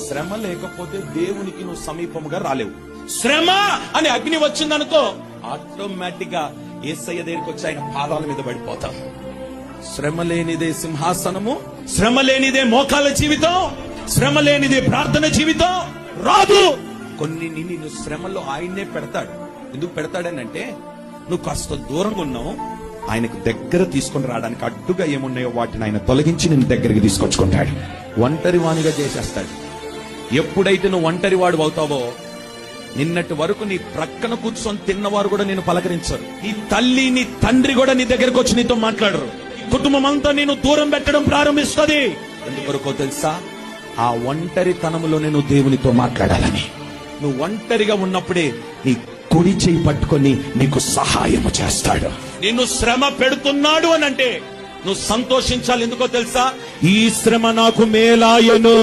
శ్రమ లేకపోతే దేవునికి నువ్వు సమీపముగా రాలేవు. శ్రమ అని అగ్ని వచ్చిందనుకో ఆటోమేటిక్ గా యేసయ్య దగ్గరికి వచ్చి ఆయన పాదాల మీద పడిపోతాం. శ్రమ లేనిదే సింహాసనము, శ్రమ లేనిదే మోకాల జీవితం, శ్రమ లేనిదే ప్రార్థన జీవితం రాదు. కొన్ని నిన్ను శ్రమలో ఆయన్నే పెడతాడు. ఎందుకు పెడతాడనంటే నువ్వు కాస్త దూరంగా ఉన్నావు, ఆయనకు దగ్గర తీసుకొని రావడానికి అడ్డుగా ఏమున్నాయో వాటిని ఆయన తొలగించి నిన్ను దగ్గరికి తీసుకొచ్చుకుంటాడు. ఒంటరి వానిగా చేసేస్తాడు. ఎప్పుడైతే నువ్వు ఒంటరి వాడు అవుతావో, నిన్నటి వరకు నీ ప్రక్కన కూర్చొని తిన్నవారు కూడా నేను పలకరించరు. ఈ తల్లి నీ తండ్రి కూడా నీ దగ్గరకు వచ్చి నీతో మాట్లాడరు. కుటుంబం అంతా నేను దూరం పెట్టడం ప్రారంభిస్తుంది. ఎందుకొరకో తెలుసా? ఆ ఒంటరితనములో నేను దేవునితో మాట్లాడాలని. నువ్వు ఒంటరిగా ఉన్నప్పుడే నీ కుడి చేయి పట్టుకొని నీకు సహాయము చేస్తాడు. నిన్ను శ్రమ పెడుతున్నాడు అని అంటే నువ్వు సంతోషించాలి. ఎందుకో తెలుసా? ఈ శ్రమ నాకు మేలాయను.